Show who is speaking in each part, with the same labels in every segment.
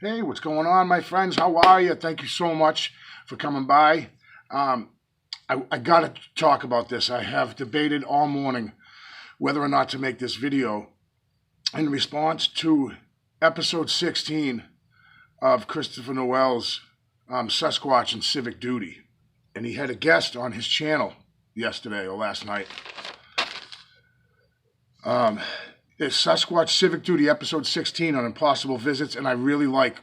Speaker 1: Hey, what's going on, my friends? How are you? Thank you so much for coming by. I got to talk about this. I have debated all morning whether or not to make this video in response to episode 16 of Christopher Noel's Sasquatch and Civic Duty. And he had a guest on his channel yesterday or last night. It's Sasquatch Civic Duty, episode 16 on Impossible Visits, and I really like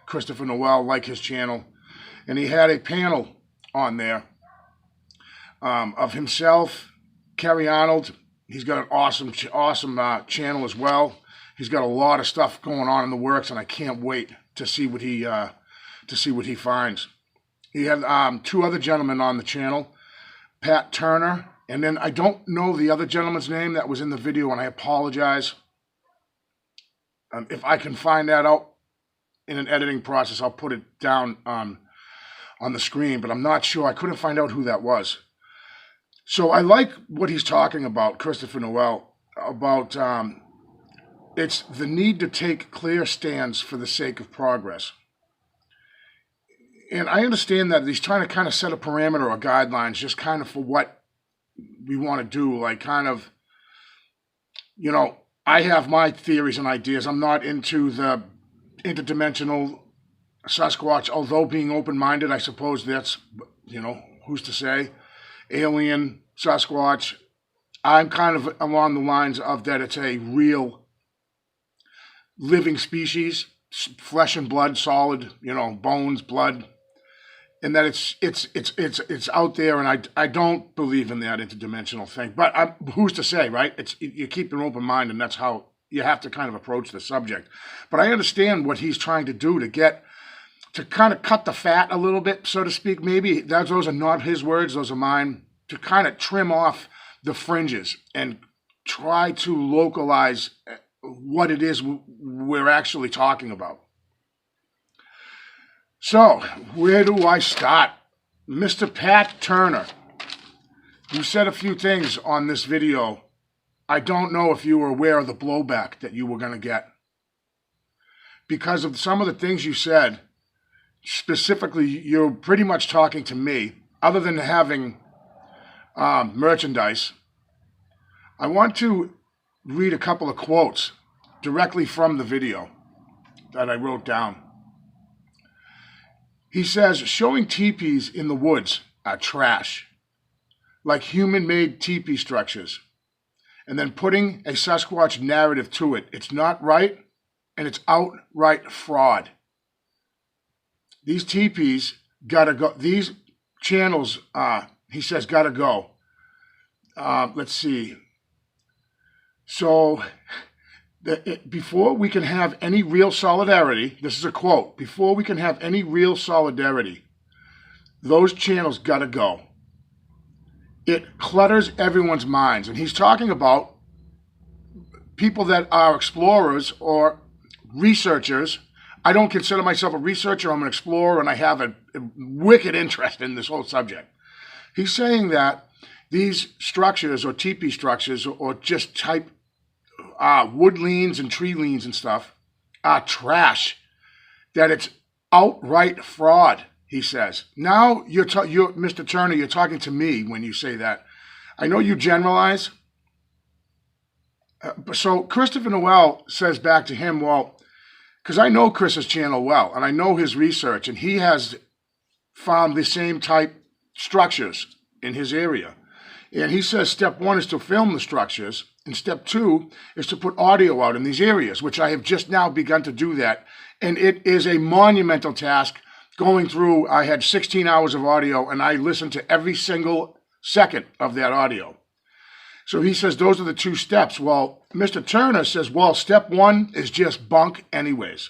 Speaker 1: Christopher Noel, like his channel. And he had a panel on there of himself, Kerry Arnold. He's got an awesome channel as well. He's got a lot of stuff going on in the works, and I can't wait to see what he finds. He had two other gentlemen on the channel, Pat Turner. And then I don't know the other gentleman's name that was in the video, and I apologize. If I can find that out in an editing process, I'll put it down on the screen, but I'm not sure. I couldn't find out who that was. So I like what he's talking about, Christopher Noel, about it's the need to take clear stands for the sake of progress. And I understand that he's trying to kind of set a parameter or guidelines just kind of for what we want to do, like kind of, I have my theories and ideas. I'm not into the interdimensional Sasquatch, although being open-minded, I suppose that's, who's to say? Alien Sasquatch. I'm kind of along the lines of that it's a real living species, flesh and blood, solid, bones, blood. And that it's out there, and I don't believe in that interdimensional thing. But who's to say, right? You keep an open mind, and that's how you have to kind of approach the subject. But I understand what he's trying to do to kind of cut the fat a little bit, so to speak. Maybe those are not his words; those are mine. To kind of trim off the fringes and try to localize what it is we're actually talking about. So, where do I start? Mr. Pat Turner, you said a few things on this video. I don't know if you were aware of the blowback that you were going to get. Because of some of the things you said, specifically, you're pretty much talking to me, other than having merchandise. I want to read a couple of quotes directly from the video that I wrote down. He says, showing teepees in the woods are trash, like human-made teepee structures, and then putting a Sasquatch narrative to it. It's not right, and it's outright fraud. These teepees gotta go. These channels, he says, gotta go. Let's see. So, before we can have any real solidarity, this is a quote, before we can have any real solidarity, those channels gotta go. It clutters everyone's minds. And he's talking about people that are explorers or researchers. I don't consider myself a researcher. I'm an explorer, and I have a wicked interest in this whole subject. He's saying that these structures or teepee structures or just type wood leans and tree leans and stuff are trash, that it's outright fraud, he says. Now, you're Mr. Turner, you're talking to me when you say that. I know you generalize. So Christopher Noel says back to him, well, because I know Chris's channel well, and I know his research, and he has found the same type structures in his area. And he says step one is to film the structures, and step two is to put audio out in these areas, which I have just now begun to do that. And it is a monumental task going through. I had 16 hours of audio, and I listened to every single second of that audio. So he says those are the two steps. Well, Mr. Turner says, well, step one is just bunk anyways.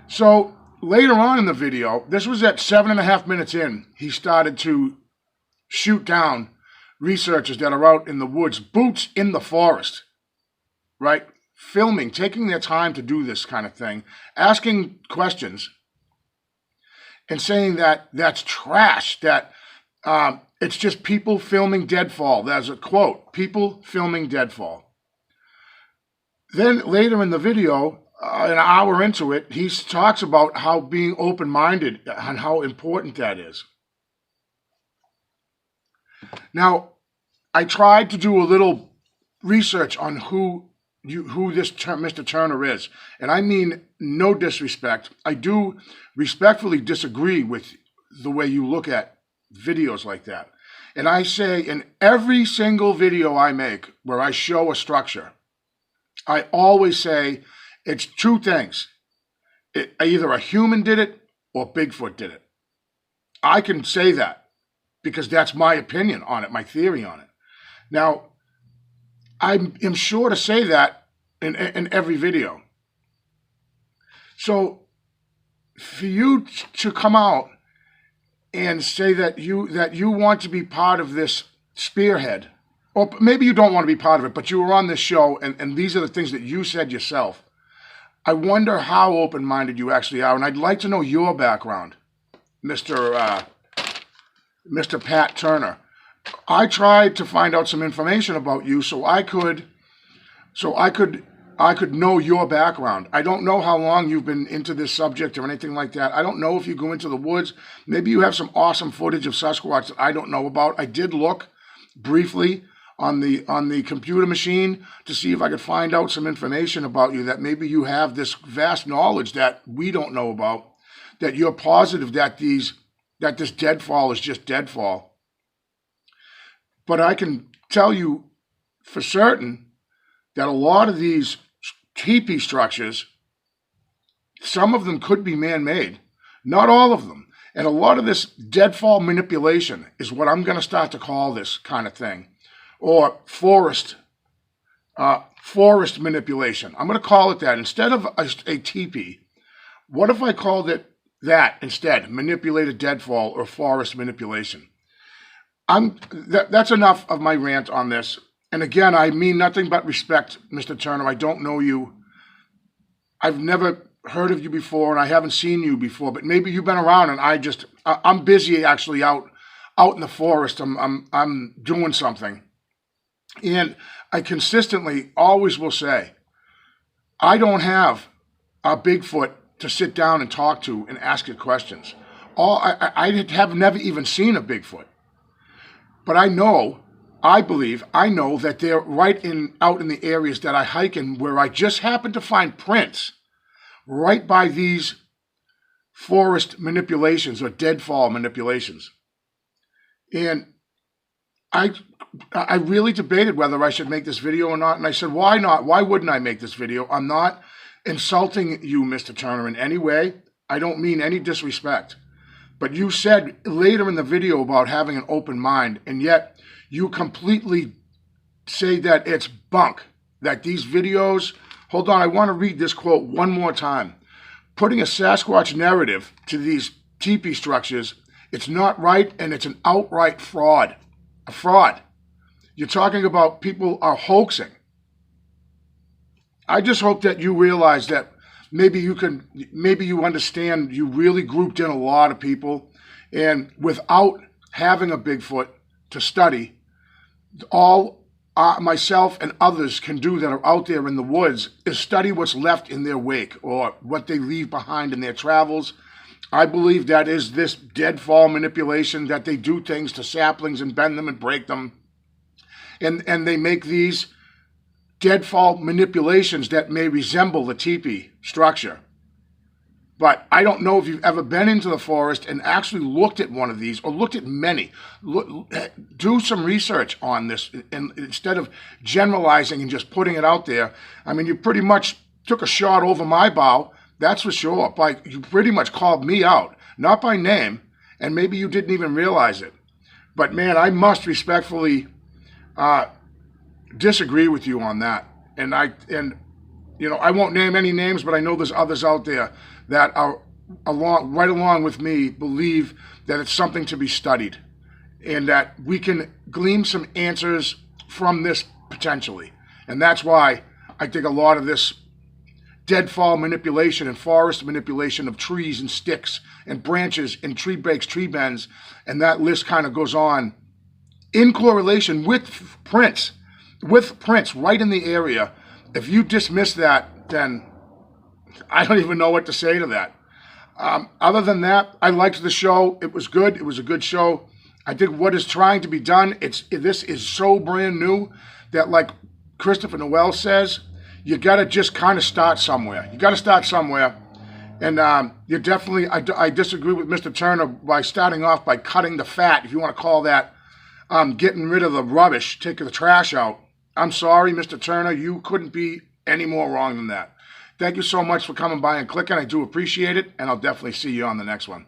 Speaker 1: So later on in the video, this was at 7.5 minutes in, he started to shoot down researchers that are out in the woods, boots in the forest, right? Filming, taking their time to do this kind of thing, asking questions, and saying that that's trash, that it's just people filming deadfall. There's a quote, people filming deadfall. Then later in the video, an hour into it, he talks about how being open-minded and how important that is. Now, I tried to do a little research on who this Mr. Turner is, and I mean no disrespect. I do respectfully disagree with the way you look at videos like that. And I say in every single video I make where I show a structure, I always say it's two things. Either a human did it or Bigfoot did it. I can say that because that's my opinion on it, my theory on it. Now, I am sure to say that in every video. So for you to come out and say that you want to be part of this spearhead, or maybe you don't want to be part of it, but you were on this show and these are the things that you said yourself. I wonder how open-minded you actually are, and I'd like to know your background, Mr. Pat Turner. I tried to find out some information about you so I could know your background. I don't know how long you've been into this subject or anything like that. I don't know if you go into the woods. Maybe you have some awesome footage of Sasquatch that I don't know about. I did look briefly on the computer machine to see if I could find out some information about you, that maybe you have this vast knowledge that we don't know about, that you're positive that this deadfall is just deadfall. But I can tell you for certain that a lot of these teepee structures, some of them could be man-made, not all of them. And a lot of this deadfall manipulation is what I'm going to start to call this kind of thing, or forest manipulation. I'm going to call it that. Instead of a teepee, what if I called it that instead, manipulated deadfall or forest manipulation? That's enough of my rant on this. And again, I mean nothing but respect, Mr. Turner. I don't know you. I've never heard of you before, and I haven't seen you before. But maybe you've been around, and I'm busy actually out in the forest. I'm doing something, and I consistently always will say, I don't have a Bigfoot to sit down and talk to and ask it questions. I have never even seen a Bigfoot, but I know that they're out in the areas that I hike in, where I just happen to find prints right by these forest manipulations or deadfall manipulations. And I really debated whether I should make this video or not. And I said, why not? Why wouldn't I make this video? I'm not insulting you, Mr. Turner, in any way. I don't mean any disrespect. But you said later in the video about having an open mind, and yet you completely say that it's bunk, that these videos, hold on, I want to read this quote one more time. Putting a Sasquatch narrative to these teepee structures, it's not right, and it's an outright fraud. A fraud. You're talking about people are hoaxing. I just hope that you realize that maybe you understand you really grouped in a lot of people, and without having a Bigfoot to study, all myself and others can do that are out there in the woods is study what's left in their wake or what they leave behind in their travels. I believe that is this deadfall manipulation, that they do things to saplings and bend them and break them. And they make these deadfall manipulations that may resemble the teepee structure. But I don't know if you've ever been into the forest and actually looked at one of these, or looked at many. Do some research on this, and instead of generalizing and just putting it out there. I mean, you pretty much took a shot over my bow, that's for sure. Like, you pretty much called me out, not by name, and maybe you didn't even realize it. But man, I must respectfully disagree with you on that. And I won't name any names, but I know there's others out there that are right along with me, believe that it's something to be studied, and that we can glean some answers from this potentially. And that's why I think a lot of this deadfall manipulation and forest manipulation of trees and sticks and branches and tree breaks, tree bends, and that list kind of goes on, in correlation with prints right in the area if you dismiss that, then I don't even know what to say to that. Other than that, I liked the show. It was good. It was a good show. I think what is trying to be done, this is so brand new that, like Christopher Noel says, you got to just kind of start somewhere. You got to start somewhere. And you definitely, I disagree with Mr. Turner by starting off by cutting the fat, if you want to call that getting rid of the rubbish, taking the trash out. I'm sorry, Mr. Turner, you couldn't be any more wrong than that. Thank you so much for coming by and clicking. I do appreciate it, and I'll definitely see you on the next one.